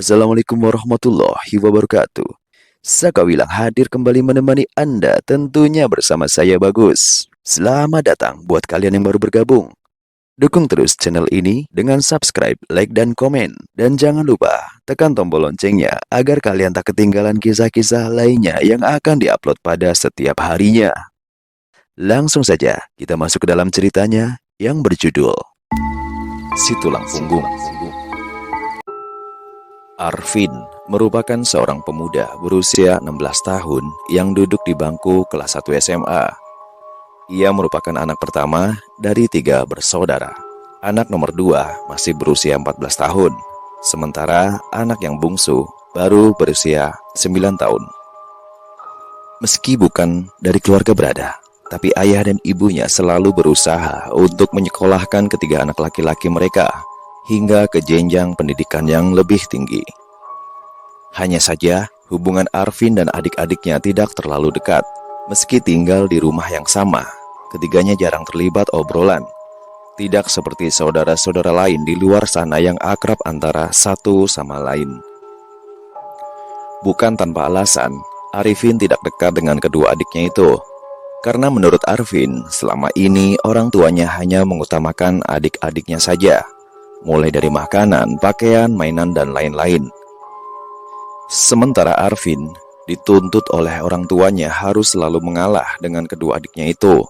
Assalamualaikum warahmatullahi wabarakatuh. Sakawilang hadir kembali menemani Anda tentunya bersama saya Bagus. Selamat datang buat kalian yang baru bergabung. Dukung terus channel ini dengan subscribe, like, dan komen. Dan jangan lupa tekan tombol loncengnya agar kalian tak ketinggalan kisah-kisah lainnya yang akan diupload pada setiap harinya. Langsung saja kita masuk ke dalam ceritanya yang berjudul Si Tulang Punggung. Arvin merupakan seorang pemuda berusia 16 tahun yang duduk di bangku kelas 1 SMA. Ia merupakan anak pertama dari 3 bersaudara. Anak nomor 2 masih berusia 14 tahun, sementara anak yang bungsu baru berusia 9 tahun. Meski bukan dari keluarga berada, tapi ayah dan ibunya selalu berusaha untuk menyekolahkan ketiga anak laki-laki mereka hingga ke jenjang pendidikan yang lebih tinggi. Hanya saja, hubungan Arvin dan adik-adiknya tidak terlalu dekat. Meski tinggal di rumah yang sama, ketiganya jarang terlibat obrolan. Tidak seperti saudara-saudara lain di luar sana yang akrab antara satu sama lain. Bukan tanpa alasan, Arifin tidak dekat dengan kedua adiknya itu. Karena menurut Arvin, selama ini orang tuanya hanya mengutamakan adik-adiknya saja, mulai dari makanan, pakaian, mainan, dan lain-lain. Sementara Arvin dituntut oleh orang tuanya harus selalu mengalah dengan kedua adiknya itu.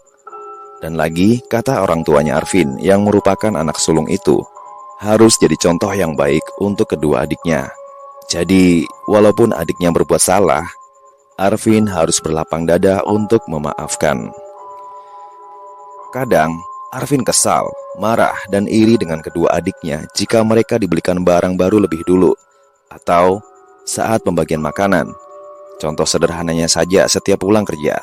Dan lagi, kata orang tuanya Arvin yang merupakan anak sulung itu, harus jadi contoh yang baik untuk kedua adiknya. Jadi, walaupun adiknya berbuat salah, Arvin harus berlapang dada untuk memaafkan. Kadang, Arvin kesal, marah, dan iri dengan kedua adiknya jika mereka dibelikan barang baru lebih dulu, atau saat pembagian makanan. Contoh sederhananya saja setiap pulang kerja,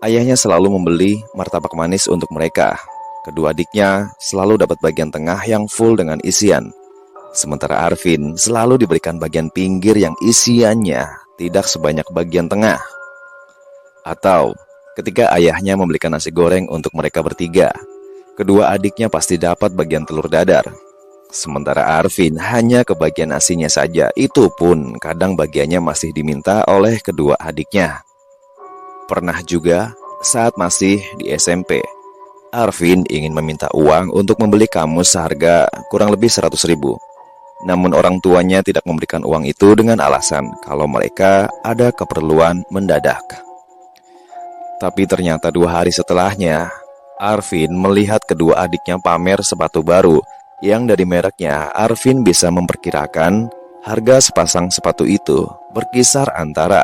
ayahnya selalu membeli martabak manis untuk mereka. Kedua adiknya selalu dapat bagian tengah yang full dengan isian, sementara Arvin selalu diberikan bagian pinggir yang isiannya tidak sebanyak bagian tengah. Atau ketika ayahnya membelikan nasi goreng untuk mereka bertiga, kedua adiknya pasti dapat bagian telur dadar. Sementara Arvin hanya kebagian nasinya saja, itu pun kadang bagiannya masih diminta oleh kedua adiknya. Pernah juga saat masih di SMP, Arvin ingin meminta uang untuk membeli kamus seharga kurang lebih 100.000. Namun orang tuanya tidak memberikan uang itu dengan alasan kalau mereka ada keperluan mendadak. Tapi ternyata 2 hari setelahnya, Arvin melihat kedua adiknya pamer sepatu baru yang dari mereknya Arvin bisa memperkirakan harga sepasang sepatu itu berkisar antara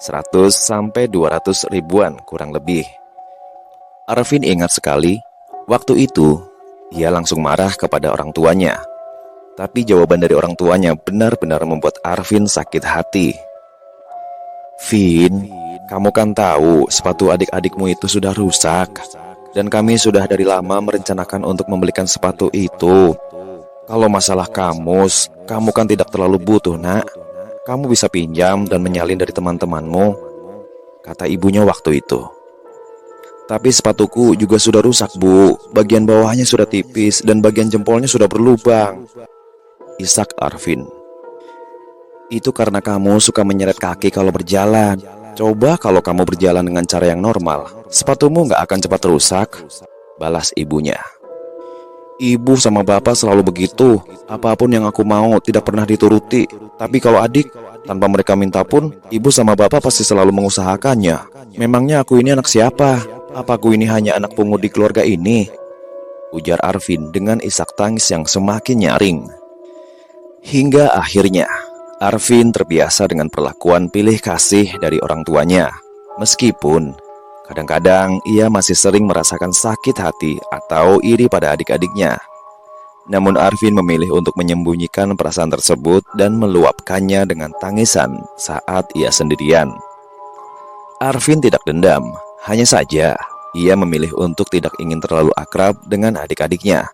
100 sampai 200 ribuan kurang lebih. Arvin ingat sekali, waktu itu ia langsung marah kepada orang tuanya. Tapi jawaban dari orang tuanya benar-benar membuat Arvin sakit hati. "Vin, kamu kan tahu sepatu adik-adikmu itu sudah rusak. Dan kami sudah dari lama merencanakan untuk membelikan sepatu itu. Kalau masalah kamus, kamu kan tidak terlalu butuh, nak. Kamu bisa pinjam dan menyalin dari teman-temanmu," kata ibunya waktu itu. "Tapi sepatuku juga sudah rusak, Bu. Bagian bawahnya sudah tipis dan bagian jempolnya sudah berlubang," isak Arvin. "Itu karena kamu suka menyeret kaki kalau berjalan. Coba kalau kamu berjalan dengan cara yang normal, sepatumu nggak akan cepat rusak," balas ibunya. "Ibu sama bapak selalu begitu. Apapun yang aku mau tidak pernah dituruti. Tapi kalau adik, tanpa mereka minta pun, ibu sama bapak pasti selalu mengusahakannya. Memangnya aku ini anak siapa? Apa aku ini hanya anak pungut di keluarga ini?" ujar Arvin dengan isak tangis yang semakin nyaring. Hingga akhirnya Arvin terbiasa dengan perlakuan pilih kasih dari orang tuanya. Meskipun kadang-kadang ia masih sering merasakan sakit hati atau iri pada adik-adiknya. Namun Arvin memilih untuk menyembunyikan perasaan tersebut dan meluapkannya dengan tangisan saat ia sendirian. Arvin tidak dendam, hanya saja ia memilih untuk tidak ingin terlalu akrab dengan adik-adiknya.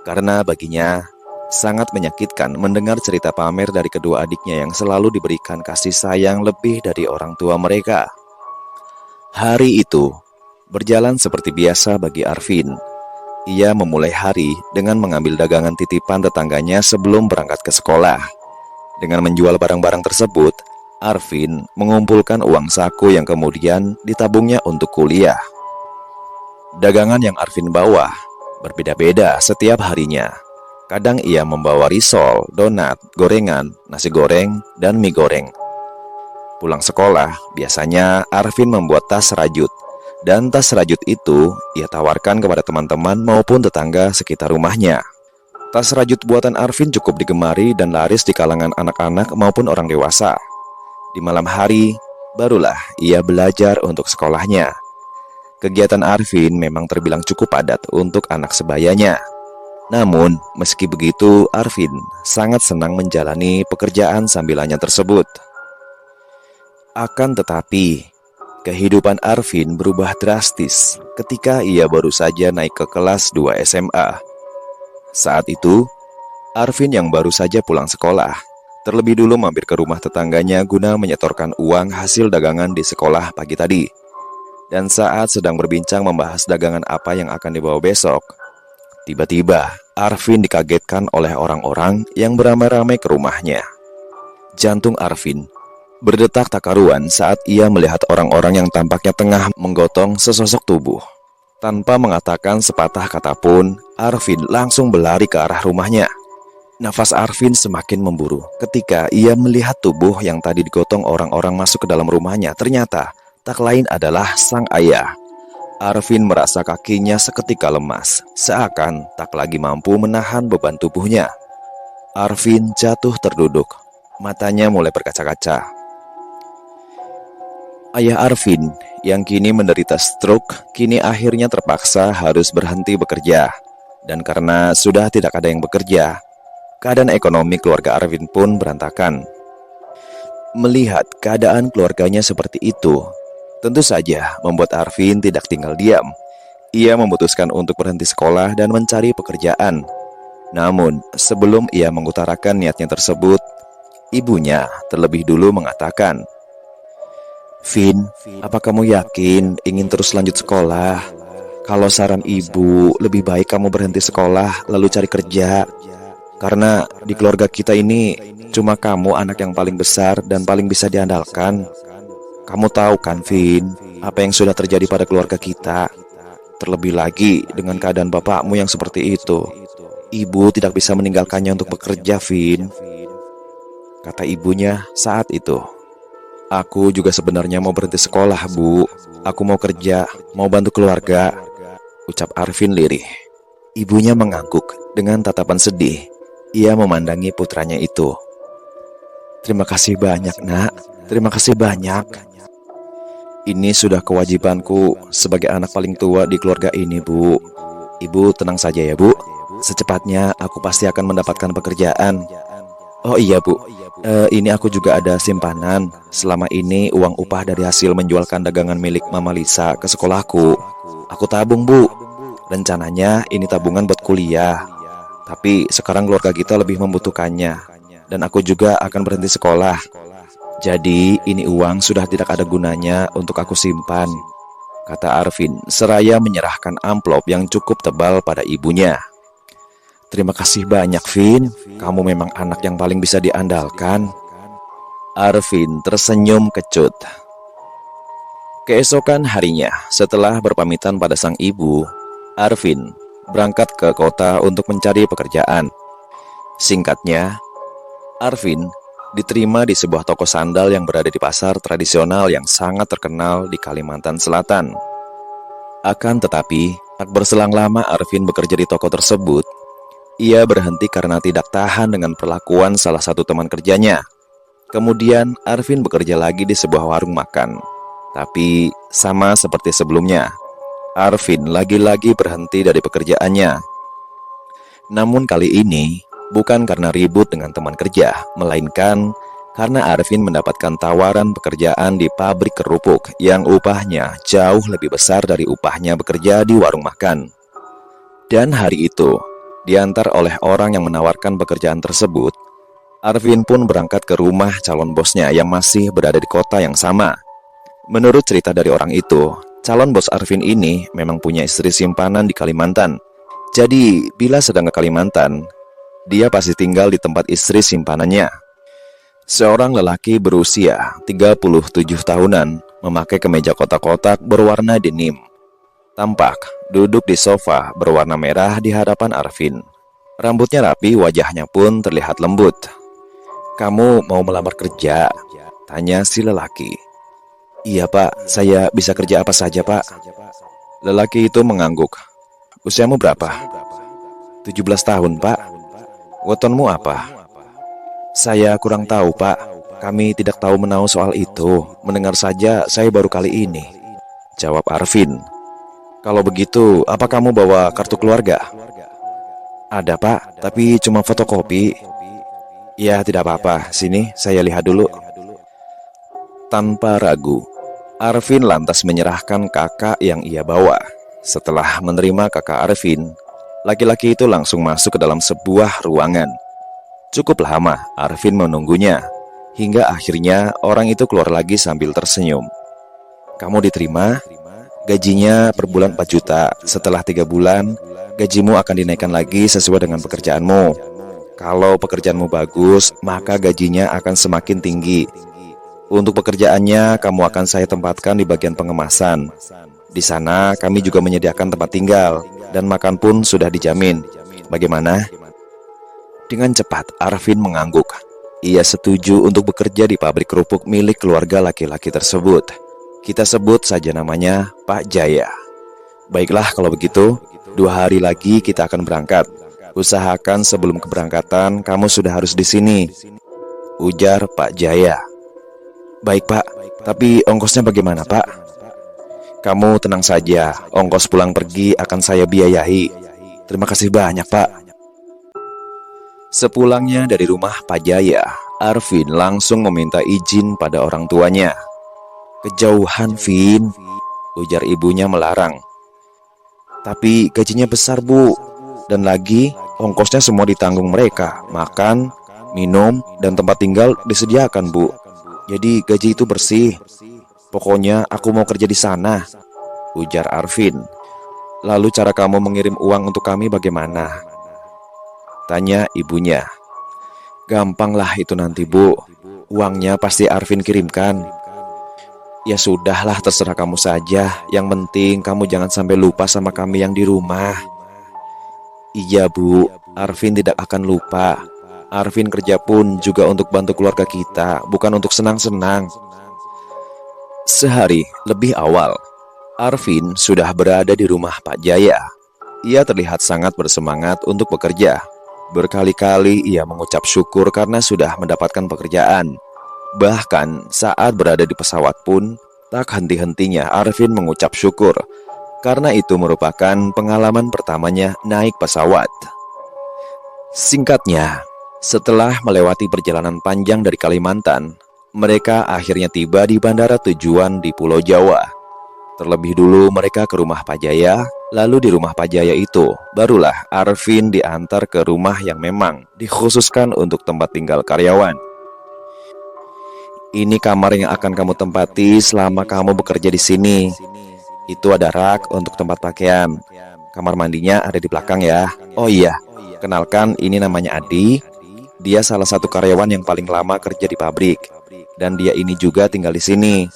Karena baginya sangat menyakitkan mendengar cerita pamer dari kedua adiknya yang selalu diberikan kasih sayang lebih dari orang tua mereka. Hari itu berjalan seperti biasa bagi Arvin. Ia memulai hari dengan mengambil dagangan titipan tetangganya sebelum berangkat ke sekolah. Dengan menjual barang-barang tersebut, Arvin mengumpulkan uang saku yang kemudian ditabungnya untuk kuliah. Dagangan yang Arvin bawa berbeda-beda setiap harinya. Kadang ia membawa risol, donat, gorengan, nasi goreng, dan mie goreng. Pulang sekolah, biasanya Arvin membuat tas rajut. Dan tas rajut itu ia tawarkan kepada teman-teman maupun tetangga sekitar rumahnya. Tas rajut buatan Arvin cukup digemari dan laris di kalangan anak-anak maupun orang dewasa. Di malam hari, barulah ia belajar untuk sekolahnya. Kegiatan Arvin memang terbilang cukup padat untuk anak sebayanya. Namun, meski begitu, Arvin sangat senang menjalani pekerjaan sambilannya tersebut. Akan tetapi, kehidupan Arvin berubah drastis ketika ia baru saja naik ke kelas 2 SMA. Saat itu, Arvin yang baru saja pulang sekolah, terlebih dulu mampir ke rumah tetangganya guna menyetorkan uang hasil dagangan di sekolah pagi tadi. Dan saat sedang berbincang membahas dagangan apa yang akan dibawa besok, tiba-tiba Arvin dikagetkan oleh orang-orang yang beramai-ramai ke rumahnya. Jantung Arvin berdetak tak karuan saat ia melihat orang-orang yang tampaknya tengah menggotong sesosok tubuh. Tanpa mengatakan sepatah kata pun, Arvin langsung berlari ke arah rumahnya. Nafas Arvin semakin memburu ketika ia melihat tubuh yang tadi digotong orang-orang masuk ke dalam rumahnya. Ternyata tak lain adalah sang ayah. Arvin merasa kakinya seketika lemas, seakan tak lagi mampu menahan beban tubuhnya. Arvin jatuh terduduk, matanya mulai berkaca-kaca. Ayah Arvin yang kini menderita stroke, kini akhirnya terpaksa harus berhenti bekerja. Dan karena sudah tidak ada yang bekerja, keadaan ekonomi keluarga Arvin pun berantakan. Melihat keadaan keluarganya seperti itu, tentu saja membuat Arvin tidak tinggal diam. Ia memutuskan untuk berhenti sekolah dan mencari pekerjaan. Namun, sebelum ia mengutarakan niatnya tersebut, ibunya terlebih dulu mengatakan, "Vin, apa kamu yakin ingin terus lanjut sekolah? Kalau saran ibu, lebih baik kamu berhenti sekolah lalu cari kerja. Karena di keluarga kita ini cuma kamu anak yang paling besar dan paling bisa diandalkan. Kamu tahu kan, Vin, apa yang sudah terjadi pada keluarga kita. Terlebih lagi dengan keadaan bapakmu yang seperti itu. Ibu tidak bisa meninggalkannya untuk bekerja, Vin," kata ibunya saat itu. "Aku juga sebenarnya mau berhenti sekolah, Bu. Aku mau kerja, mau bantu keluarga," ucap Arvin lirih. Ibunya mengangguk dengan tatapan sedih. Ia memandangi putranya itu. "Terima kasih banyak, Nak. Terima kasih banyak. Ini sudah kewajibanku sebagai anak paling tua di keluarga ini, Bu. Ibu tenang saja ya, Bu. Secepatnya aku pasti akan mendapatkan pekerjaan. Oh iya, Bu. Ini aku juga ada simpanan. Selama ini uang upah dari hasil menjualkan dagangan milik Mama Lisa ke sekolahku. Aku tabung, Bu. Rencananya ini tabungan buat kuliah. Tapi sekarang keluarga kita lebih membutuhkannya. Dan aku juga akan berhenti sekolah. Jadi ini uang sudah tidak ada gunanya untuk aku simpan," kata Arvin seraya menyerahkan amplop yang cukup tebal pada ibunya. "Terima kasih banyak, Vin. Kamu memang anak yang paling bisa diandalkan." Arvin tersenyum kecut. Keesokan harinya, setelah berpamitan pada sang ibu, Arvin berangkat ke kota untuk mencari pekerjaan. Singkatnya, Arvin diterima di sebuah toko sandal yang berada di pasar tradisional yang sangat terkenal di Kalimantan Selatan. Akan tetapi, tak berselang lama Arvin bekerja di toko tersebut. Ia berhenti karena tidak tahan dengan perlakuan salah satu teman kerjanya. Kemudian Arvin bekerja lagi di sebuah warung makan. Tapi sama seperti sebelumnya, Arvin lagi-lagi berhenti dari pekerjaannya. Namun kali ini bukan karena ribut dengan teman kerja, melainkan karena Arvin mendapatkan tawaran pekerjaan di pabrik kerupuk yang upahnya jauh lebih besar dari upahnya bekerja di warung makan. Dan hari itu, diantar oleh orang yang menawarkan pekerjaan tersebut, Arvin pun berangkat ke rumah calon bosnya yang masih berada di kota yang sama. Menurut cerita dari orang itu, calon bos Arvin ini memang punya istri simpanan di Kalimantan. Jadi, bila sedang ke Kalimantan, dia pasti tinggal di tempat istri simpanannya. Seorang lelaki berusia 37 tahunan memakai kemeja kotak-kotak berwarna denim. Tampak duduk di sofa berwarna merah di hadapan Arvin. Rambutnya rapi, wajahnya pun terlihat lembut. "Kamu mau melamar kerja?" tanya si lelaki. "Iya pak, saya bisa kerja apa saja pak." Lelaki itu mengangguk. "Usiamu berapa?" "17 tahun pak." "Wetonmu apa?" "Saya kurang tahu pak, kami tidak tahu menau soal itu. Mendengar saja saya baru kali ini," jawab Arvin. "Kalau begitu, apa kamu bawa kartu keluarga?" "Ada pak, tapi cuma fotokopi." "Ya tidak apa-apa, sini saya lihat dulu." Tanpa ragu, Arvin lantas menyerahkan kakak yang ia bawa. Setelah menerima kakak Arvin, laki-laki itu langsung masuk ke dalam sebuah ruangan. Cukup lama Arvin menunggunya, hingga akhirnya orang itu keluar lagi sambil tersenyum. "Kamu diterima, gajinya per bulan 4 juta. Setelah 3 bulan, gajimu akan dinaikkan lagi sesuai dengan pekerjaanmu. Kalau pekerjaanmu bagus, maka gajinya akan semakin tinggi. Untuk pekerjaannya, kamu akan saya tempatkan di bagian pengemasan. Di sana kami juga menyediakan tempat tinggal, dan makan pun sudah dijamin. Bagaimana?" Dengan cepat Arvin mengangguk. Ia setuju untuk bekerja di pabrik kerupuk milik keluarga laki-laki tersebut. Kita sebut saja namanya Pak Jaya. "Baiklah kalau begitu, 2 hari lagi kita akan berangkat. Usahakan sebelum keberangkatan kamu sudah harus di sini," ujar Pak Jaya. "Baik pak, tapi ongkosnya bagaimana pak?" "Kamu tenang saja, ongkos pulang pergi akan saya biayai." "Terima kasih banyak pak." Sepulangnya dari rumah Pak Jaya, Arvin langsung meminta izin pada orang tuanya. "Kejauhan, Vin," ujar ibunya melarang. "Tapi gajinya besar bu, dan lagi ongkosnya semua ditanggung mereka. Makan, minum, dan tempat tinggal disediakan bu. Jadi gaji itu bersih. Pokoknya aku mau kerja di sana," ujar Arvin. "Lalu cara kamu mengirim uang untuk kami bagaimana?" tanya ibunya. "Gampang lah itu nanti bu, uangnya pasti Arvin kirimkan." "Ya sudahlah, terserah kamu saja. Yang penting kamu jangan sampai lupa sama kami yang di rumah." "Iya bu, Arvin tidak akan lupa. Arvin kerja pun juga untuk bantu keluarga kita, bukan untuk senang-senang." Sehari lebih awal, Arvin sudah berada di rumah Pak Jaya. Ia terlihat sangat bersemangat untuk bekerja. Berkali-kali ia mengucap syukur karena sudah mendapatkan pekerjaan. Bahkan saat berada di pesawat pun, tak henti-hentinya Arvin mengucap syukur, karena itu merupakan pengalaman pertamanya naik pesawat. Singkatnya, setelah melewati perjalanan panjang dari Kalimantan, mereka akhirnya tiba di bandara tujuan di Pulau Jawa. Terlebih dulu mereka ke rumah Pak Jaya. Lalu di rumah Pak Jaya itu, barulah Arvin diantar ke rumah yang memang dikhususkan untuk tempat tinggal karyawan. "Ini kamar yang akan kamu tempati selama kamu bekerja di sini. Itu ada rak untuk tempat pakaian. Kamar mandinya ada di belakang ya. Oh iya, kenalkan ini namanya Adi. Dia salah satu karyawan yang paling lama kerja di pabrik. Dan dia ini juga tinggal di sini.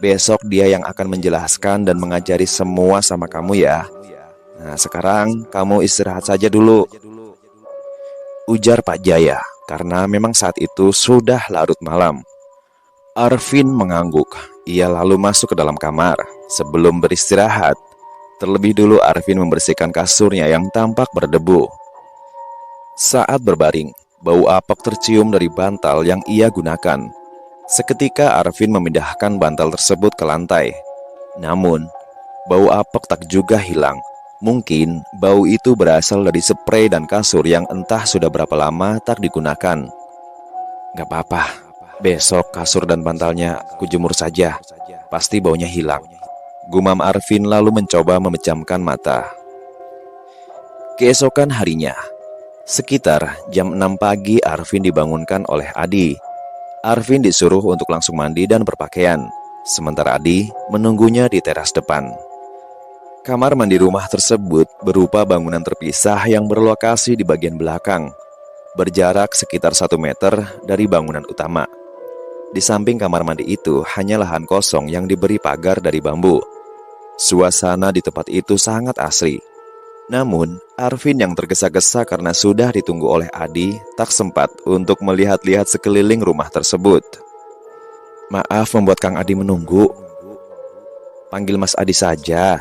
Besok dia yang akan menjelaskan dan mengajari semua sama kamu ya. Nah sekarang kamu istirahat saja dulu," ujar Pak Jaya, karena memang saat itu sudah larut malam. Arvin mengangguk. Ia lalu masuk ke dalam kamar. Sebelum beristirahat, terlebih dulu Arvin membersihkan kasurnya yang tampak berdebu. Saat berbaring, bau apek tercium dari bantal yang ia gunakan. Seketika Arvin memindahkan bantal tersebut ke lantai. Namun, bau apek tak juga hilang. Mungkin bau itu berasal dari spray dan kasur yang entah sudah berapa lama tak digunakan. "Gak apa-apa, besok kasur dan bantalnya kujemur saja. Pasti baunya hilang," gumam Arvin lalu mencoba memejamkan mata. Keesokan harinya, sekitar jam 6 pagi Arvin dibangunkan oleh Adi. Arvin disuruh untuk langsung mandi dan berpakaian, sementara Adi menunggunya di teras depan. Kamar mandi rumah tersebut berupa bangunan terpisah yang berlokasi di bagian belakang. berjarak sekitar 1 meter dari bangunan utama. Di samping kamar mandi itu hanya lahan kosong yang diberi pagar dari bambu. Suasana di tempat itu sangat asri. Namun, Arvin yang tergesa-gesa karena sudah ditunggu oleh Adi tak sempat untuk melihat-lihat sekeliling rumah tersebut. "Maaf membuat Kang Adi menunggu. Panggil Mas Adi saja,"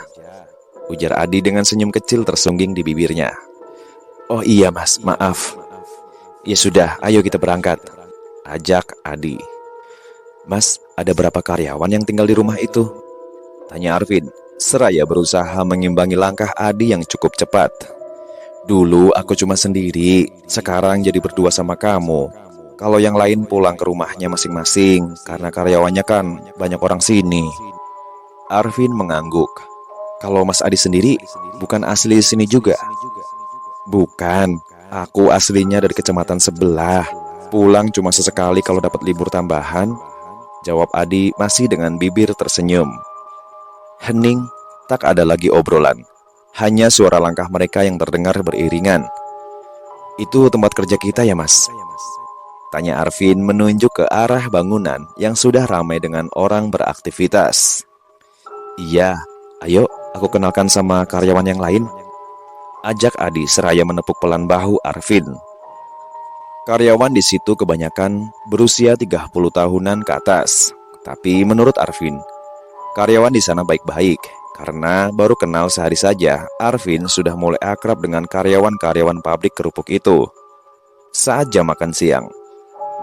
ujar Adi dengan senyum kecil tersungging di bibirnya. "Oh iya Mas, maaf." "Ya sudah, ayo kita berangkat," ajak Adi. "Mas, ada berapa karyawan yang tinggal di rumah itu?" tanya Arvin, seraya berusaha mengimbangi langkah Adi yang cukup cepat. "Dulu aku cuma sendiri, sekarang jadi berdua sama kamu. Kalau yang lain pulang ke rumahnya masing-masing, karena karyawannya kan banyak orang sini." Arvin mengangguk. "Kalau Mas Adi sendiri, bukan asli sini juga?" "Bukan, aku aslinya dari kecamatan sebelah. Pulang cuma sesekali kalau dapat libur tambahan," jawab Adi masih dengan bibir tersenyum. Hening, tak ada lagi obrolan. Hanya suara langkah mereka yang terdengar beriringan. "Itu tempat kerja kita ya Mas?" tanya Arvin menunjuk ke arah bangunan yang sudah ramai dengan orang beraktivitas. "Iya, ayo aku kenalkan sama karyawan yang lain," ajak Adi seraya menepuk pelan bahu Arvin. Karyawan di situ kebanyakan berusia 30 tahunan ke atas. Tapi menurut Arvin, karyawan di sana baik-baik. Karena baru kenal sehari saja, Arvin sudah mulai akrab dengan karyawan-karyawan pabrik kerupuk itu. Saat jam makan siang,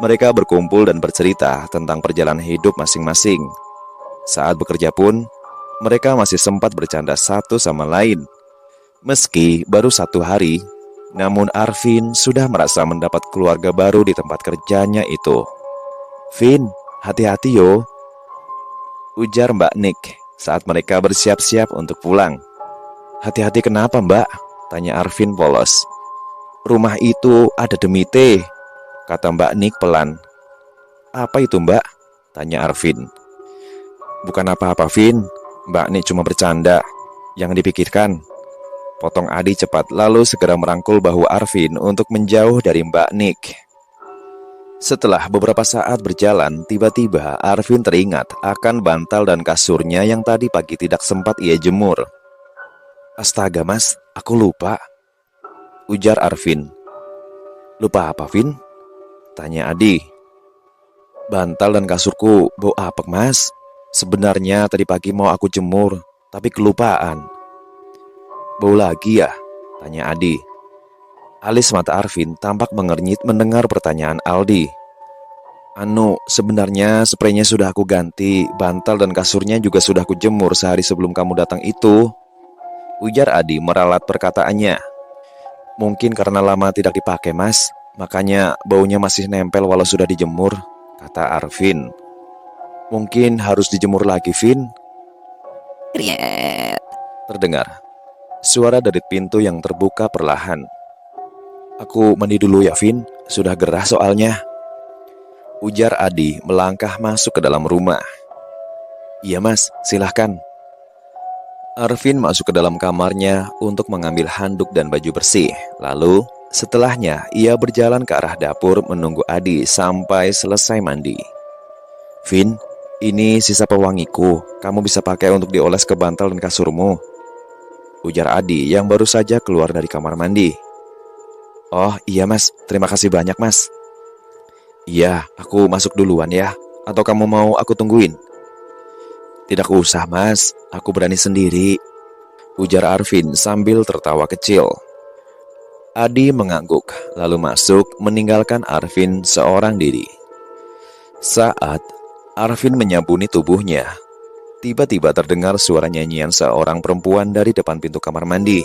mereka berkumpul dan bercerita tentang perjalanan hidup masing-masing. Saat bekerja pun, mereka masih sempat bercanda satu sama lain. Meski baru 1 hari, namun Arvin sudah merasa mendapat keluarga baru di tempat kerjanya itu. "Vin, hati-hati yo," ujar Mbak Nick saat mereka bersiap-siap untuk pulang. "Hati-hati kenapa Mbak?" tanya Arvin polos. "Rumah itu ada demite," kata Mbak Nick pelan. "Apa itu Mbak?" tanya Arvin. "Bukan apa-apa Vin, Mbak Nick cuma bercanda. Jangan dipikirkan," potong Adi cepat lalu segera merangkul bahu Arvin untuk menjauh dari Mbak Nick. Setelah beberapa saat berjalan, tiba-tiba Arvin teringat akan bantal dan kasurnya yang tadi pagi tidak sempat ia jemur. "Astaga Mas, aku lupa," ujar Arvin. "Lupa apa Vin?" tanya Adi. "Bantal dan kasurku bau apek Mas. Sebenarnya tadi pagi mau aku jemur, tapi kelupaan." "Bau lagi ya?" tanya Adi. Alis mata Arvin tampak mengernyit mendengar pertanyaan Aldi. Sebenarnya spraynya sudah aku ganti, bantal dan kasurnya juga sudah aku jemur sehari sebelum kamu datang itu," ujar Adi meralat perkataannya. "Mungkin karena lama tidak dipakai Mas, makanya baunya masih nempel walau sudah dijemur," kata Arvin. "Mungkin harus dijemur lagi Vin." Terdengar suara dari pintu yang terbuka perlahan. "Aku mandi dulu ya Vin, sudah gerah soalnya," ujar Adi melangkah masuk ke dalam rumah. "Iya Mas, silahkan." Arvin masuk ke dalam kamarnya untuk mengambil handuk dan baju bersih. Lalu setelahnya ia berjalan ke arah dapur menunggu Adi sampai selesai mandi. "Vin, ini sisa pewangiku, kamu bisa pakai untuk dioles ke bantal dan kasurmu," ujar Adi yang baru saja keluar dari kamar mandi. "Oh iya Mas, terima kasih banyak Mas." "Iya, aku masuk duluan ya, atau kamu mau aku tungguin?" "Tidak usah Mas, aku berani sendiri," ujar Arvin sambil tertawa kecil. Adi mengangguk, lalu masuk meninggalkan Arvin seorang diri. Saat Arvin menyambuni tubuhnya, tiba-tiba terdengar suara nyanyian seorang perempuan dari depan pintu kamar mandi.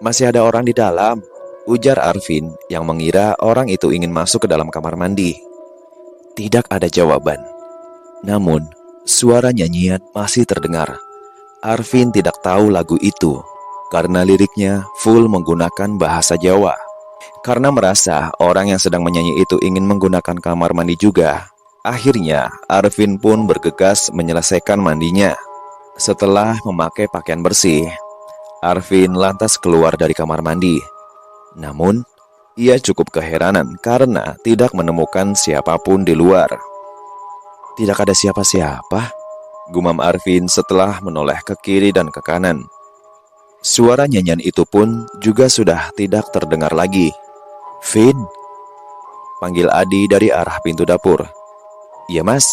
"Masih ada orang di dalam," ujar Arvin yang mengira orang itu ingin masuk ke dalam kamar mandi. Tidak ada jawaban. Namun, suara nyanyian masih terdengar. Arvin tidak tahu lagu itu karena liriknya full menggunakan bahasa Jawa. Karena merasa orang yang sedang menyanyi itu ingin menggunakan kamar mandi juga, akhirnya Arvin pun bergegas menyelesaikan mandinya. Setelah memakai pakaian bersih, Arvin lantas keluar dari kamar mandi. Namun, Ia cukup keheranan karena tidak menemukan siapapun di luar. Tidak ada siapa-siapa, gumam Arvin setelah menoleh ke kiri dan ke kanan. Suara nyanyian itu pun juga sudah tidak terdengar lagi. "Vin," panggil Adi dari arah pintu dapur. "Iya mas,"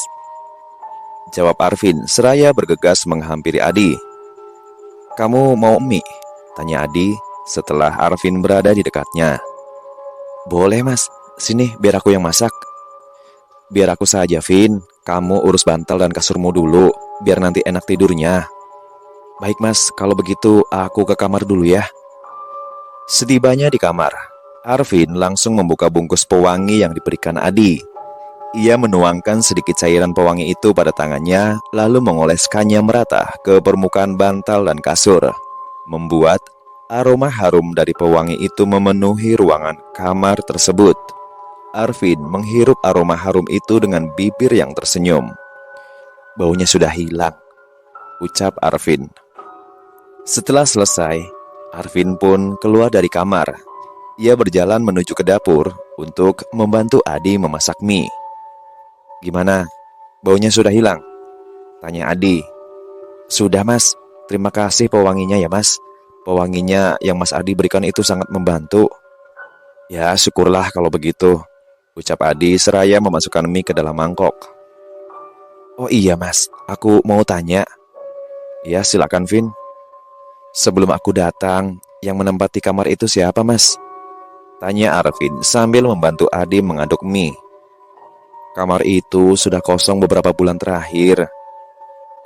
jawab Arvin seraya bergegas menghampiri Adi. "Kamu mau mie?" tanya Adi setelah Arvin berada di dekatnya. "Boleh mas, sini biar aku yang masak." "Biar aku saja Vin, kamu urus bantal dan kasurmu dulu, biar nanti enak tidurnya." "Baik mas, kalau begitu aku ke kamar dulu ya." Setibanya di kamar, Arvin langsung membuka bungkus pewangi yang diberikan Adi. Ia menuangkan sedikit cairan pewangi itu pada tangannya, lalu mengoleskannya merata ke permukaan bantal dan kasur, membuat aroma harum dari pewangi itu memenuhi ruangan kamar tersebut. Arvin menghirup aroma harum itu dengan bibir yang tersenyum. "Baunya sudah hilang," ucap Arvin. Setelah selesai, Arvin pun keluar dari kamar. Ia berjalan menuju ke dapur untuk membantu Adi memasak mie. "Gimana? Baunya sudah hilang?" tanya Adi. "Sudah mas, terima kasih pewanginya ya mas. Pewanginya yang Mas Adi berikan itu sangat membantu." "Ya syukurlah kalau begitu," ucap Adi seraya memasukkan mie ke dalam mangkok. "Oh iya mas, aku mau tanya." "Ya silakan Vin." "Sebelum aku datang, yang menempati kamar itu siapa mas?" tanya Arvin sambil membantu Adi mengaduk mie. "Kamar itu sudah kosong beberapa bulan terakhir.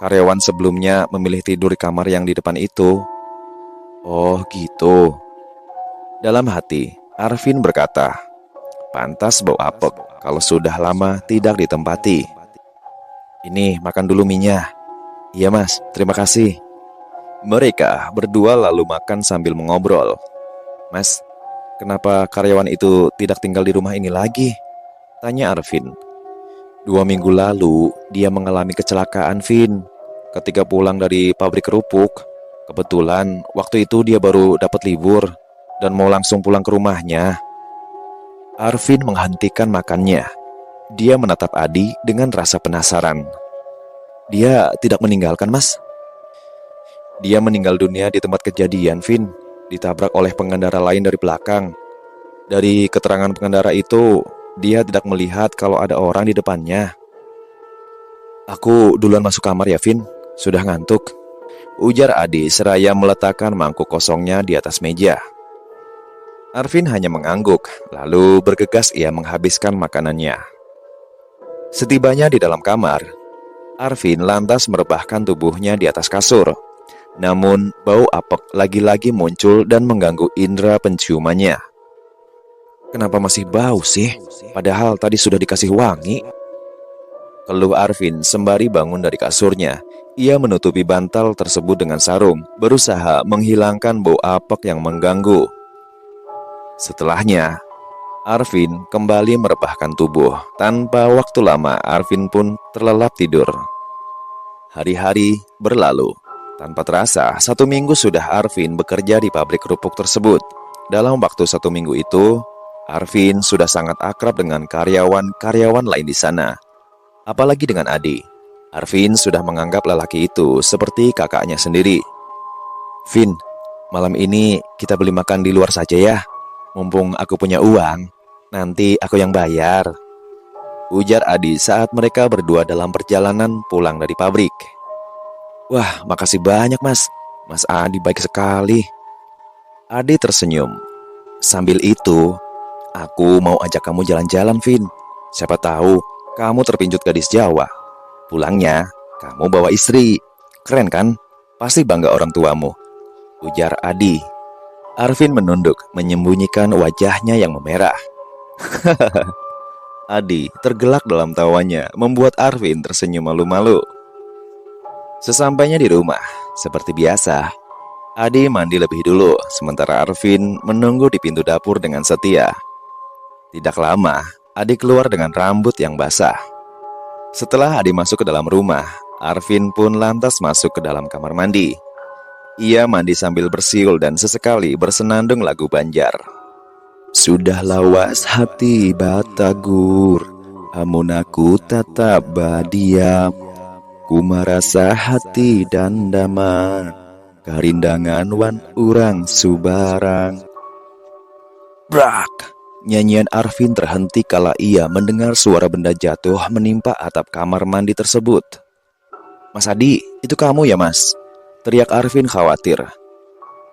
Karyawan sebelumnya memilih tidur di kamar yang di depan itu." "Oh gitu." Dalam hati, Arvin berkata, pantas bau apek kalau sudah lama tidak ditempati. "Ini makan dulu minyak." "Iya mas, terima kasih." Mereka berdua lalu makan sambil mengobrol. "Mas, kenapa karyawan itu tidak tinggal di rumah ini lagi?" tanya Arvin. "2 minggu lalu dia mengalami kecelakaan Vin, ketika pulang dari pabrik kerupuk. Kebetulan waktu itu dia baru dapat libur dan mau langsung pulang ke rumahnya." Arvin menghentikan makannya. Dia menatap Adi dengan rasa penasaran. "Dia tidak meninggalkan mas?" "Dia meninggal dunia di tempat kejadian Vin, ditabrak oleh pengendara lain dari belakang. Dari keterangan pengendara itu, dia tidak melihat kalau ada orang di depannya." "Aku duluan masuk kamar ya Vin, sudah ngantuk," ujar Adi seraya meletakkan mangkuk kosongnya di atas meja. Arvin hanya mengangguk, lalu bergegas ia menghabiskan makanannya. Setibanya di dalam kamar, Arvin lantas merebahkan tubuhnya di atas kasur. Namun bau apek lagi-lagi muncul dan mengganggu indera penciumannya. "Kenapa masih bau sih? Padahal tadi sudah dikasih wangi," keluh Arvin sembari bangun dari kasurnya. Ia menutupi bantal tersebut dengan sarung, berusaha menghilangkan bau apek yang mengganggu. Setelahnya, Arvin kembali merebahkan tubuh. Tanpa waktu lama, Arvin pun terlelap tidur. Hari-hari berlalu. Tanpa terasa, 1 minggu sudah Arvin bekerja di pabrik kerupuk tersebut. Dalam waktu 1 minggu itu, Arvin sudah sangat akrab dengan karyawan-karyawan lain di sana. Apalagi dengan Adi. Arvin sudah menganggap lelaki itu seperti kakaknya sendiri. "Vin, malam ini kita beli makan di luar saja ya. Mumpung aku punya uang, nanti aku yang bayar," ujar Adi saat mereka berdua dalam perjalanan pulang dari pabrik. "Wah, makasih banyak mas. Mas Adi baik sekali." Adi tersenyum. "Sambil itu, aku mau ajak kamu jalan-jalan Vin. Siapa tahu kamu terpincut gadis Jawa. Pulangnya, kamu bawa istri. Keren kan? Pasti bangga orang tuamu," ujar Adi. Arvin menunduk, menyembunyikan wajahnya yang memerah. Adi tergelak dalam tawanya, membuat Arvin tersenyum malu-malu. Sesampainya di rumah, seperti biasa, Adi mandi lebih dulu, sementara Arvin menunggu di pintu dapur dengan setia. Tidak lama, Adi keluar dengan rambut yang basah. Setelah Adi masuk ke dalam rumah, Arvin pun lantas masuk ke dalam kamar mandi. Ia mandi sambil bersiul dan sesekali bersenandung lagu Banjar. Sudah lawas hati Batagor, amun aku tetap badiam. Ku merasa hati dan damai, karindangan wan urang subarang. Brak! Nyanyian Arvin terhenti kala ia mendengar suara benda jatuh menimpa atap kamar mandi tersebut. Mas Adi, itu kamu ya mas? Teriak Arvin khawatir.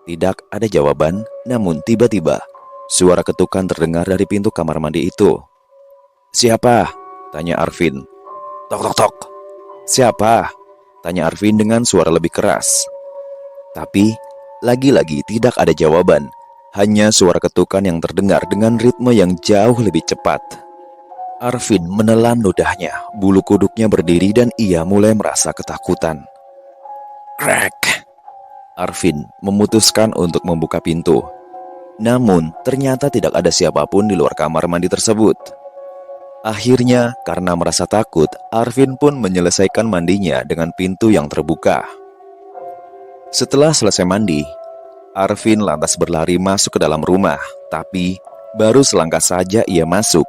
Tidak ada jawaban, namun tiba-tiba suara ketukan terdengar dari pintu kamar mandi itu. Siapa? Tanya Arvin. Tok tok tok. Siapa? Tanya Arvin dengan suara lebih keras. Tapi lagi-lagi tidak ada jawaban. Hanya suara ketukan yang terdengar dengan ritme yang jauh lebih cepat. Arvin menelan ludahnya, bulu kuduknya berdiri dan ia mulai merasa ketakutan. Krek! Arvin memutuskan untuk membuka pintu. Namun ternyata tidak ada siapapun di luar kamar mandi tersebut. Akhirnya karena merasa takut, Arvin pun menyelesaikan mandinya dengan pintu yang terbuka. Setelah selesai mandi, Arvin lantas berlari masuk ke dalam rumah, tapi baru selangkah saja ia masuk.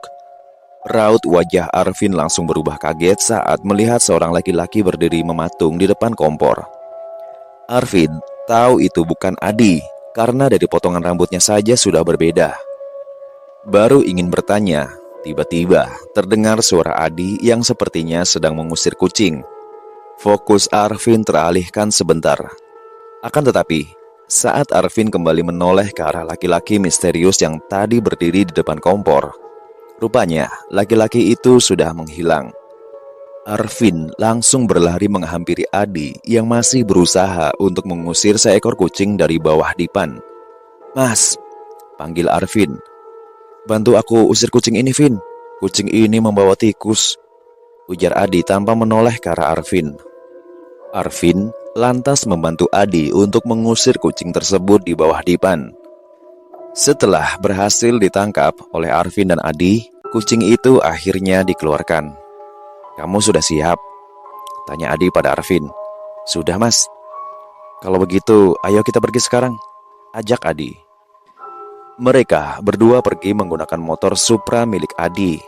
Raut wajah Arvin langsung berubah kaget saat melihat seorang laki-laki berdiri mematung di depan kompor. Arvin tahu itu bukan Adi, karena dari potongan rambutnya saja sudah berbeda. Baru ingin bertanya, tiba-tiba terdengar suara Adi yang sepertinya sedang mengusir kucing. Fokus Arvin teralihkan sebentar. Akan tetapi, saat Arvin kembali menoleh ke arah laki-laki misterius yang tadi berdiri di depan kompor, rupanya laki-laki itu sudah menghilang. Arvin langsung berlari menghampiri Adi yang masih berusaha untuk mengusir seekor kucing dari bawah dipan. Mas, panggil Arvin. Bantu aku usir kucing ini, Vin. Kucing ini membawa tikus, ujar Adi tanpa menoleh ke arah Arvin. Arvin lantas membantu Adi untuk mengusir kucing tersebut di bawah dipan. Setelah berhasil ditangkap oleh Arvin dan Adi, kucing itu akhirnya dikeluarkan. Kamu sudah siap? Tanya Adi pada Arvin. Sudah mas. Kalau begitu, ayo kita pergi sekarang, ajak Adi. Mereka berdua pergi menggunakan motor Supra milik Adi.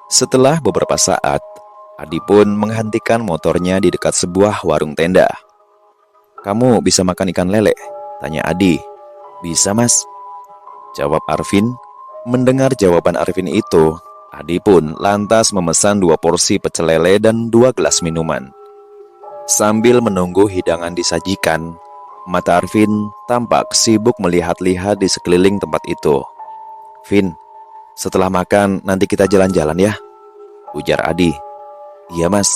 Setelah beberapa saat, Adi pun menghentikan motornya di dekat sebuah warung tenda. Kamu bisa makan ikan lele? Tanya Adi. Bisa mas, jawab Arvin. Mendengar jawaban Arvin itu, Adi pun lantas memesan 2 porsi pecel lele dan 2 gelas minuman. Sambil menunggu hidangan disajikan, mata Arvin tampak sibuk melihat-lihat di sekeliling tempat itu. Vin, setelah makan nanti kita jalan-jalan ya, ujar Adi. Iya mas.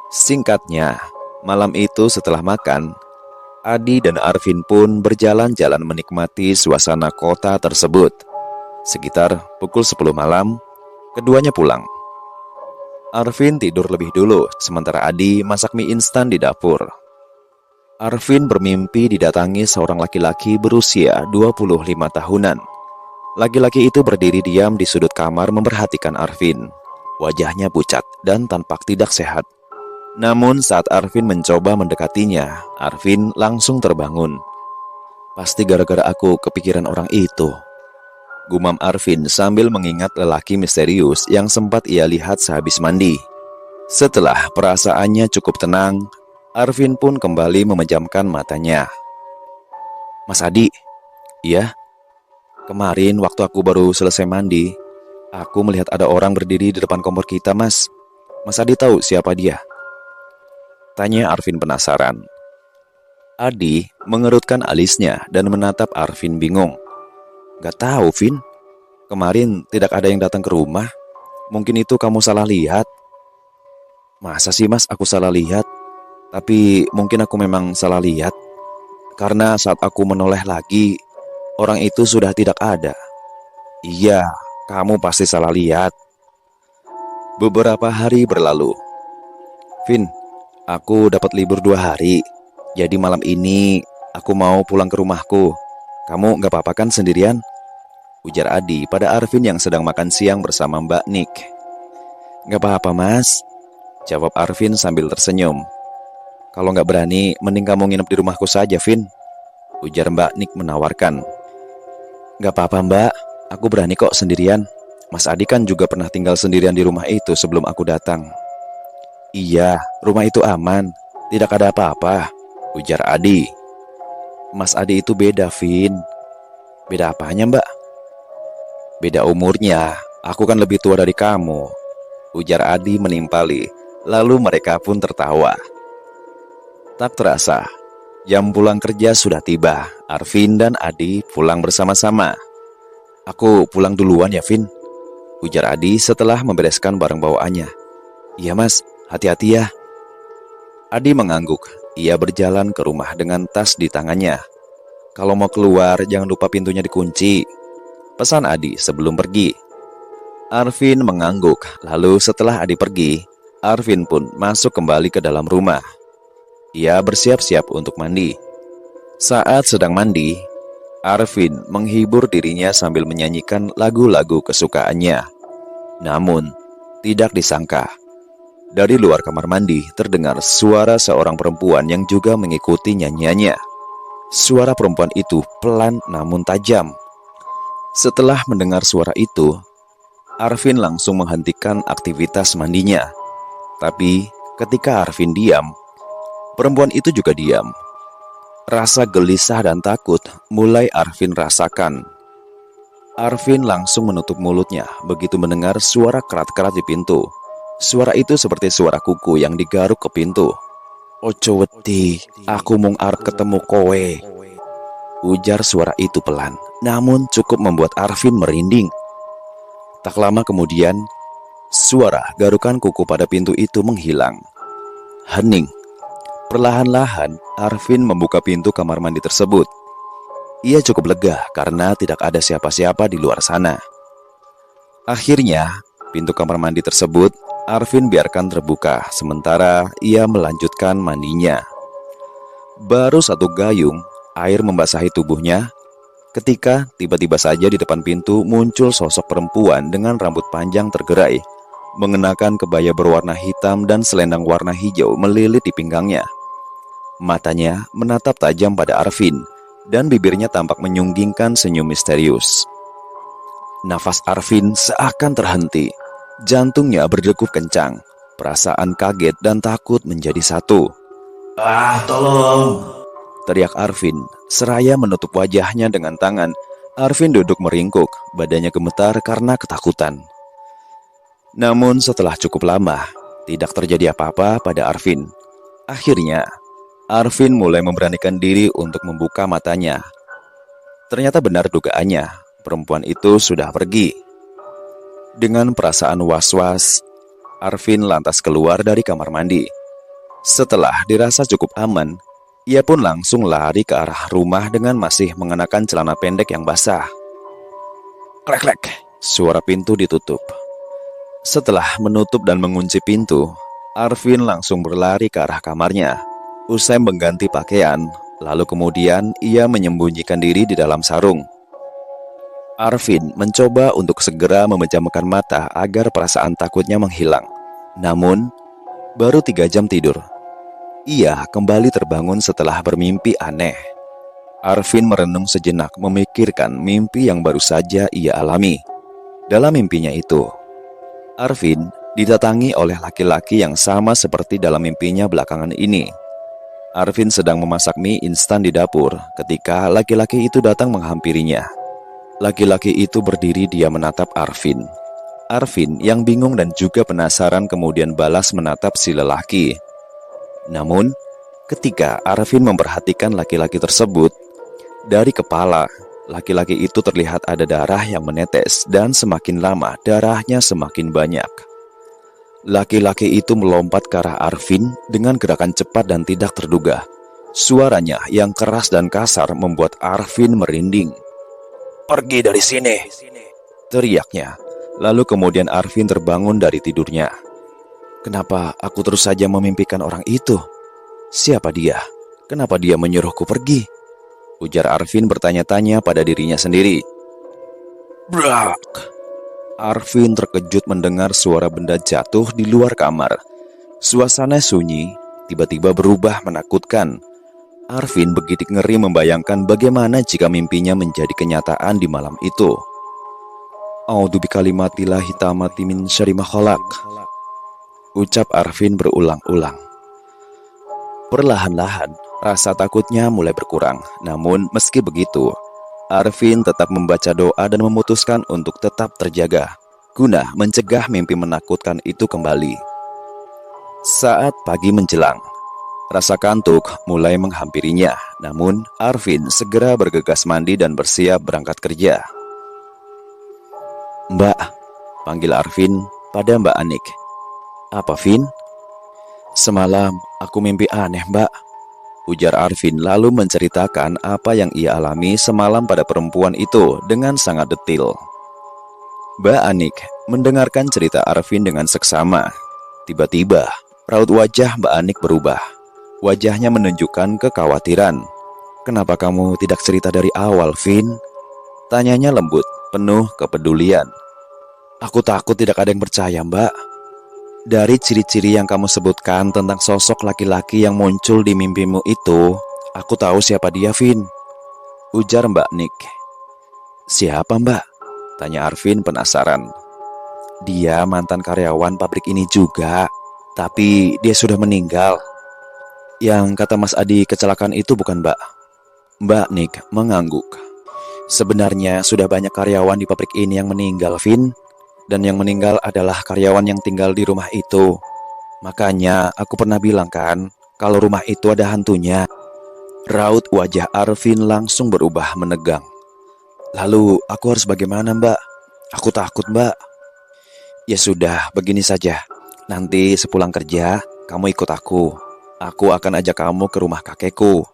Singkatnya, malam itu setelah makan, Adi dan Arvin pun berjalan-jalan menikmati suasana kota tersebut. Sekitar pukul 10 malam, keduanya pulang. Arvin tidur lebih dulu, sementara Adi masak mie instan di dapur. Arvin bermimpi didatangi seorang laki-laki berusia 25 tahunan. Laki-laki itu berdiri diam di sudut kamar memperhatikan Arvin. Wajahnya pucat dan tampak tidak sehat. Namun saat Arvin mencoba mendekatinya, Arvin langsung terbangun. Pasti gara-gara aku kepikiran orang itu, gumam Arvin sambil mengingat lelaki misterius yang sempat ia lihat sehabis mandi. Setelah perasaannya cukup tenang, Arvin pun kembali memejamkan matanya. Mas Adi, iya? Kemarin waktu aku baru selesai mandi, aku melihat ada orang berdiri di depan kompor kita, mas. Mas Adi tahu siapa dia? Tanya Arvin penasaran. Adi mengerutkan alisnya dan menatap Arvin bingung. Gak tahu, Vin. Kemarin tidak ada yang datang ke rumah. Mungkin itu kamu salah lihat. Masa sih mas aku salah lihat? Tapi mungkin aku memang salah lihat, karena saat aku menoleh lagi, orang itu sudah tidak ada. Iya, kamu pasti salah lihat. Beberapa hari berlalu. Vin, aku dapat libur 2 hari. Jadi malam ini aku mau pulang ke rumahku. Kamu gak apa-apa kan sendirian? Ujar Adi pada Arvin yang sedang makan siang bersama Mbak Nick. Gak apa-apa mas, jawab Arvin sambil tersenyum. Kalau gak berani, mending kamu nginep di rumahku saja, Vin, ujar Mbak Nick menawarkan. Gak apa-apa mbak, aku berani kok sendirian. Mas Adi kan juga pernah tinggal sendirian di rumah itu sebelum aku datang. Iya, rumah itu aman, tidak ada apa-apa, ujar Adi. Mas Adi itu beda, Vin. Beda apanya mbak? Beda umurnya, aku kan lebih tua dari kamu, ujar Adi menimpali. Lalu mereka pun tertawa. Tak terasa, jam pulang kerja sudah tiba. Arvin dan Adi pulang bersama-sama. Aku pulang duluan ya, Vin, ujar Adi setelah membereskan barang bawaannya. Iya mas, hati-hati ya. Adi mengangguk. Ia berjalan ke rumah dengan tas di tangannya. Kalau mau keluar, jangan lupa pintunya dikunci, pesan Adi sebelum pergi. Arvin mengangguk. Lalu setelah Adi pergi, Arvin pun masuk kembali ke dalam rumah. Ia bersiap-siap untuk mandi. Saat sedang mandi, Arvin menghibur dirinya sambil menyanyikan lagu-lagu kesukaannya. Namun, tidak disangka, dari luar kamar mandi terdengar suara seorang perempuan yang juga mengikuti nyanyiannya. Suara perempuan itu pelan namun tajam. Setelah mendengar suara itu, Arvin langsung menghentikan aktivitas mandinya. Tapi ketika Arvin diam, perempuan itu juga diam. Rasa gelisah dan takut mulai Arvin rasakan. Arvin langsung menutup mulutnya begitu mendengar suara kerat-kerat di pintu. Suara itu seperti suara kuku yang digaruk ke pintu. Ojo wedi, aku mung arep ketemu kowe, ujar suara itu pelan, namun cukup membuat Arvin merinding. Tak lama kemudian, suara garukan kuku pada pintu itu menghilang. Hening. Perlahan-lahan, Arvin membuka pintu kamar mandi tersebut. Ia cukup lega karena tidak ada siapa-siapa di luar sana. Akhirnya, pintu kamar mandi tersebut Arvin biarkan terbuka, sementara ia melanjutkan mandinya. Baru satu gayung air membasahi tubuhnya, ketika tiba-tiba saja di depan pintu muncul sosok perempuan dengan rambut panjang tergerai, mengenakan kebaya berwarna hitam dan selendang warna hijau melilit di pinggangnya. Matanya menatap tajam pada Arvin, dan bibirnya tampak menyunggingkan senyum misterius. Nafas Arvin seakan terhenti. Jantungnya berdegup kencang. Perasaan kaget dan takut menjadi satu. "Ah, tolong!" teriak Arvin, seraya menutup wajahnya dengan tangan. Arvin duduk meringkuk, badannya gemetar karena ketakutan. Namun setelah cukup lama, tidak terjadi apa-apa pada Arvin. Akhirnya, Arvin mulai memberanikan diri untuk membuka matanya. Ternyata benar dugaannya, perempuan itu sudah pergi. Dengan perasaan was-was, Arvin lantas keluar dari kamar mandi. Setelah dirasa cukup aman, ia pun langsung lari ke arah rumah dengan masih mengenakan celana pendek yang basah. Klek-klek, suara pintu ditutup. Setelah menutup dan mengunci pintu, Arvin langsung berlari ke arah kamarnya. Usai mengganti pakaian, lalu kemudian ia menyembunyikan diri di dalam sarung. Arvin mencoba untuk segera memejamkan mata agar perasaan takutnya menghilang. Namun, baru 3 jam tidur, ia kembali terbangun setelah bermimpi aneh. Arvin merenung sejenak memikirkan mimpi yang baru saja ia alami. Dalam mimpinya itu, Arvin didatangi oleh laki-laki yang sama seperti dalam mimpinya belakangan ini. Arvin sedang memasak mie instan di dapur ketika laki-laki itu datang menghampirinya. Laki-laki itu berdiri dia menatap Arvin. Arvin yang bingung dan juga penasaran kemudian balas menatap si lelaki. Namun, ketika Arvin memperhatikan laki-laki tersebut, dari kepala laki-laki itu terlihat ada darah yang menetes dan semakin lama darahnya semakin banyak. Laki-laki itu melompat ke arah Arvin dengan gerakan cepat dan tidak terduga. Suaranya yang keras dan kasar membuat Arvin merinding. "Pergi dari sini!" teriaknya. Lalu kemudian Arvin terbangun dari tidurnya. Kenapa aku terus saja memimpikan orang itu? Siapa dia? Kenapa dia menyuruhku pergi? Ujar Arvin bertanya-tanya pada dirinya sendiri. Brak! Arvin terkejut mendengar suara benda jatuh di luar kamar. Suasana sunyi tiba-tiba berubah menakutkan. Arvin begitu ngeri membayangkan bagaimana jika mimpinya menjadi kenyataan di malam itu. A'udzu bikalimatillahi tammati min syarri ma khalaq, ucap Arvin berulang-ulang. Perlahan-lahan, rasa takutnya mulai berkurang. Namun meski begitu, Arvin tetap membaca doa dan memutuskan untuk tetap terjaga, guna mencegah mimpi menakutkan itu kembali. Saat pagi menjelang, rasa kantuk mulai menghampirinya. Namun Arvin segera bergegas mandi dan bersiap berangkat kerja. "Mbak," panggil Arvin pada Mbak Anik. "Apa, Vin?" "Semalam aku mimpi aneh, Mbak," ujar Arvin lalu menceritakan apa yang ia alami semalam pada perempuan itu dengan sangat detail. Mbak Anik mendengarkan cerita Arvin dengan seksama. Tiba-tiba, raut wajah Mbak Anik berubah. Wajahnya menunjukkan kekhawatiran. "Kenapa kamu tidak cerita dari awal, Vin?" tanyanya lembut, penuh kepedulian. "Aku takut tidak ada yang percaya, Mbak. Dari ciri-ciri yang kamu sebutkan tentang sosok laki-laki yang muncul di mimpimu itu, aku tahu siapa dia, Vin," ujar Mbak Nik. "Siapa, Mbak?" tanya Arvin penasaran. "Dia mantan karyawan pabrik ini juga, tapi dia sudah meninggal." "Yang kata Mas Adi kecelakaan itu bukan, Mbak?" Mbak Nik mengangguk. "Sebenarnya sudah banyak karyawan di pabrik ini yang meninggal, Vin. Dan yang meninggal adalah karyawan yang tinggal di rumah itu. Makanya aku pernah bilang kan, kalau rumah itu ada hantunya." Raut wajah Arvin langsung berubah menegang. "Lalu aku harus bagaimana, Mbak? Aku takut, Mbak." "Ya sudah, begini saja. Nanti sepulang kerja, kamu ikut aku. Aku akan ajak kamu ke rumah kakekku.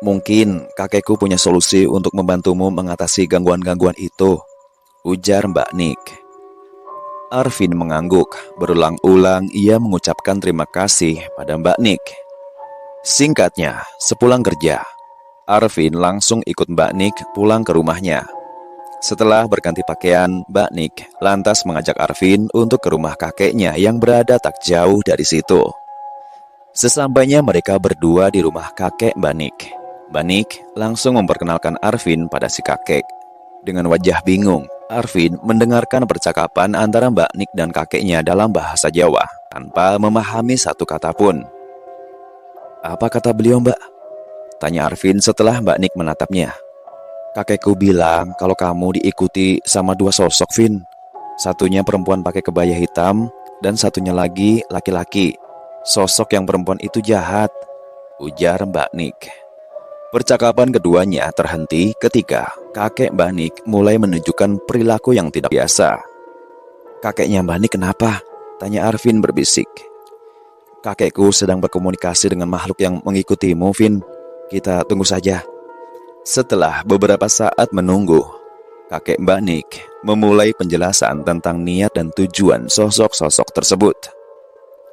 Mungkin kakekku punya solusi untuk membantumu mengatasi gangguan-gangguan itu," ujar Mbak Nik. Arvin mengangguk. Berulang-ulang ia mengucapkan terima kasih pada Mbak Nik. Singkatnya, sepulang kerja, Arvin langsung ikut Mbak Nik pulang ke rumahnya. Setelah berganti pakaian, Mbak Nik lantas mengajak Arvin untuk ke rumah kakeknya yang berada tak jauh dari situ. Sesampainya mereka berdua di rumah kakek Mbak Nik, Mbak Nik langsung memperkenalkan Arvin pada si kakek. Dengan wajah bingung, Arvin mendengarkan percakapan antara Mbak Nik dan kakeknya dalam bahasa Jawa tanpa memahami satu kata pun. "Apa kata beliau, Mbak?" tanya Arvin setelah Mbak Nik menatapnya. "Kakekku bilang kalau kamu diikuti sama dua sosok, Vin. Satunya perempuan pakai kebaya hitam dan satunya lagi laki-laki. Sosok yang perempuan itu jahat," ujar Mbak Nik. Percakapan keduanya terhenti ketika kakek Mbak Nik mulai menunjukkan perilaku yang tidak biasa. "Kakeknya Mbak Nik kenapa?" tanya Arvin berbisik. "Kakekku sedang berkomunikasi dengan makhluk yang mengikutimu, Vin. Kita tunggu saja." Setelah beberapa saat menunggu, kakek Mbak Nik memulai penjelasan tentang niat dan tujuan sosok-sosok tersebut.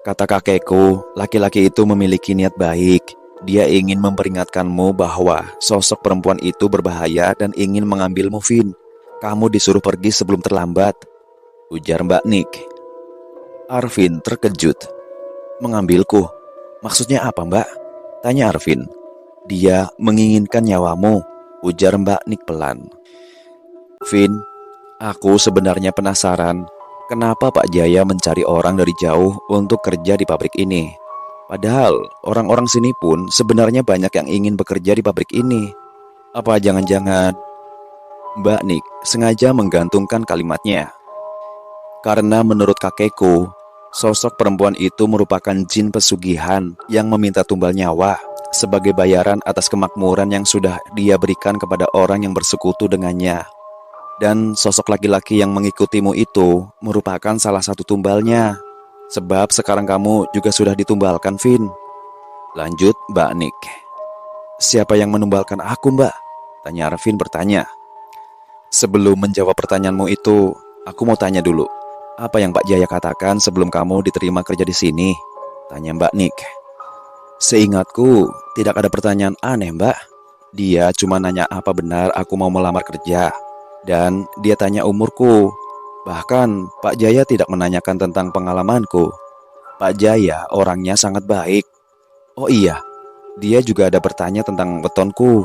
"Kata kakekku, laki-laki itu memiliki niat baik. Dia ingin memperingatkanmu bahwa sosok perempuan itu berbahaya dan ingin mengambilmu, Vin. Kamu disuruh pergi sebelum terlambat," ujar Mbak Nik. Arvin terkejut. "Mengambilku? Maksudnya apa, Mbak?" tanya Arvin. "Dia menginginkan nyawamu," ujar Mbak Nik pelan. "Vin, aku sebenarnya penasaran kenapa Pak Jaya mencari orang dari jauh untuk kerja di pabrik ini. Padahal orang-orang sini pun sebenarnya banyak yang ingin bekerja di pabrik ini. Apa jangan-jangan..." Mbak Nik sengaja menggantungkan kalimatnya. "Karena menurut kakekku, sosok perempuan itu merupakan jin pesugihan yang meminta tumbal nyawa sebagai bayaran atas kemakmuran yang sudah dia berikan kepada orang yang bersekutu dengannya. Dan sosok laki-laki yang mengikutimu itu merupakan salah satu tumbalnya. Sebab sekarang kamu juga sudah ditumbalkan, Vin," lanjut Mbak Nik. "Siapa yang menumbalkan aku, Mbak?" tanya Arvin bertanya. "Sebelum menjawab pertanyaanmu itu, aku mau tanya dulu. Apa yang Pak Jaya katakan sebelum kamu diterima kerja di sini?" tanya Mbak Nik. "Seingatku, tidak ada pertanyaan aneh, Mbak. Dia cuma nanya apa benar aku mau melamar kerja. Dan dia tanya umurku. Bahkan Pak Jaya tidak menanyakan tentang pengalamanku. Pak Jaya orangnya sangat baik. Oh iya, Dia juga ada bertanya tentang wetonku.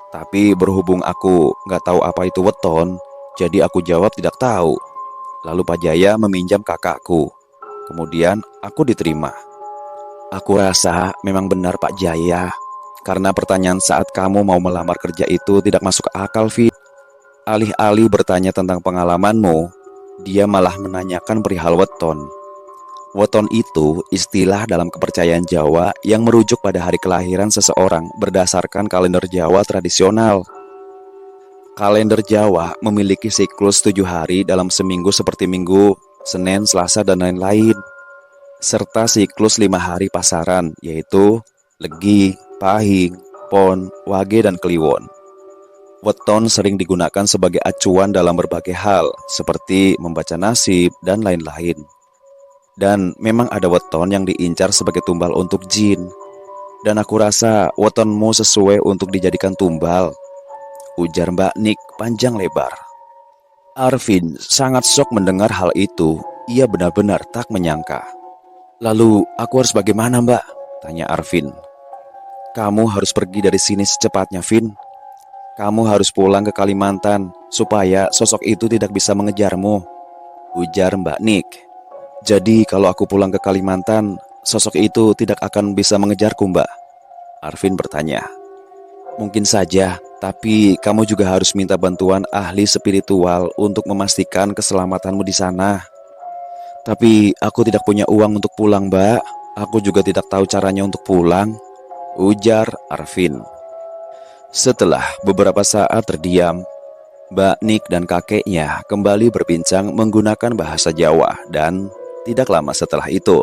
Tapi berhubung aku nggak tahu apa itu weton, jadi aku jawab tidak tahu. Lalu Pak Jaya meminjam kakakku. Kemudian aku diterima. Aku rasa memang benar Pak Jaya, karena pertanyaan saat kamu mau melamar kerja itu tidak masuk akal, Vi. Alih-alih bertanya tentang pengalamanmu, dia malah menanyakan perihal weton. Weton itu istilah dalam kepercayaan Jawa yang merujuk pada hari kelahiran seseorang berdasarkan kalender Jawa tradisional. Kalender Jawa memiliki siklus 7 hari dalam seminggu seperti Minggu, Senin, Selasa, dan lain-lain. Serta siklus 5 hari pasaran, yaitu Legi, Pahing, Pon, Wage, dan Kliwon. Weton sering digunakan sebagai acuan dalam berbagai hal, seperti membaca nasib dan lain-lain. Dan memang ada weton yang diincar sebagai tumbal untuk jin. Dan aku rasa wetonmu sesuai untuk dijadikan tumbal, ujar Mbak Nik panjang lebar. Arvin sangat shock mendengar hal itu. Ia benar-benar tak menyangka. Lalu aku harus bagaimana, Mbak? Tanya Arvin. Kamu harus pergi dari sini secepatnya, Vin. Kamu harus pulang ke Kalimantan supaya sosok itu tidak bisa mengejarmu, ujar Mbak Nik. Jadi kalau aku pulang ke Kalimantan, sosok itu tidak akan bisa mengejarku, Mbak? Arvin bertanya. Mungkin saja, tapi kamu juga harus minta bantuan ahli spiritual untuk memastikan keselamatanmu di sana. Tapi aku tidak punya uang untuk pulang, Mbak. Aku juga tidak tahu caranya untuk pulang, ujar Arvin. Setelah beberapa saat terdiam, Mbak Nik dan kakeknya kembali berbincang menggunakan bahasa Jawa dan tidak lama setelah itu,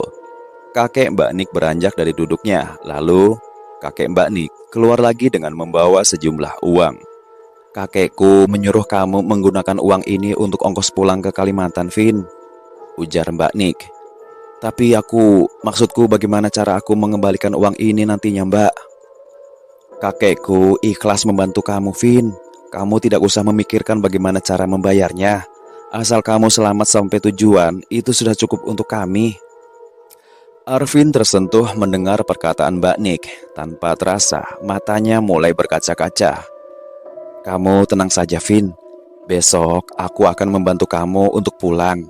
kakek Mbak Nik beranjak dari duduknya. Lalu, kakek Mbak Nik keluar lagi dengan membawa sejumlah uang. Kakekku menyuruh kamu menggunakan uang ini untuk ongkos pulang ke Kalimantan, Vin, ujar Mbak Nik. Tapi maksudku bagaimana cara aku mengembalikan uang ini nantinya, Mbak? Kakekku ikhlas membantu kamu, Vin. Kamu tidak usah memikirkan bagaimana cara membayarnya. Asal kamu selamat sampai tujuan, itu sudah cukup untuk kami. Arvin tersentuh mendengar perkataan Mbak Nik. Tanpa terasa, matanya mulai berkaca-kaca. Kamu tenang saja, Vin. Besok aku akan membantu kamu untuk pulang,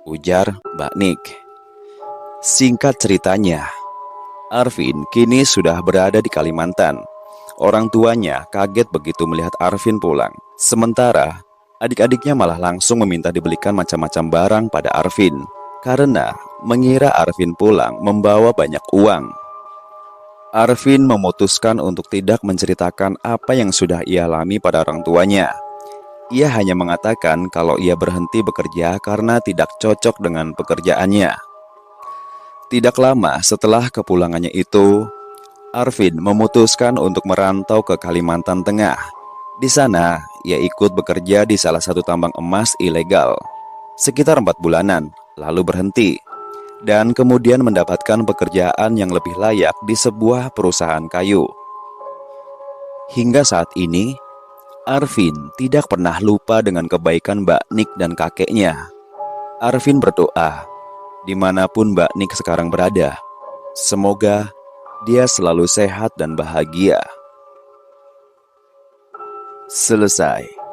ujar Mbak Nik. Singkat ceritanya, Arvin kini sudah berada di Kalimantan. Orang tuanya kaget begitu melihat Arvin pulang. Sementara adik-adiknya malah langsung meminta dibelikan macam-macam barang pada Arvin, karena mengira Arvin pulang membawa banyak uang. Arvin memutuskan untuk tidak menceritakan apa yang sudah ia alami pada orang tuanya. Ia hanya mengatakan kalau ia berhenti bekerja karena tidak cocok dengan pekerjaannya. Tidak lama setelah kepulangannya itu, Arvin memutuskan untuk merantau ke Kalimantan Tengah. Di sana, ia ikut bekerja di salah satu tambang emas ilegal sekitar 4 bulanan, lalu berhenti, dan kemudian mendapatkan pekerjaan yang lebih layak di sebuah perusahaan kayu. Hingga saat ini, Arvin tidak pernah lupa dengan kebaikan Mbak Nik dan kakeknya. Arvin berdoa, dimanapun Mbak Nik sekarang berada, semoga dia selalu sehat dan bahagia. Selesai.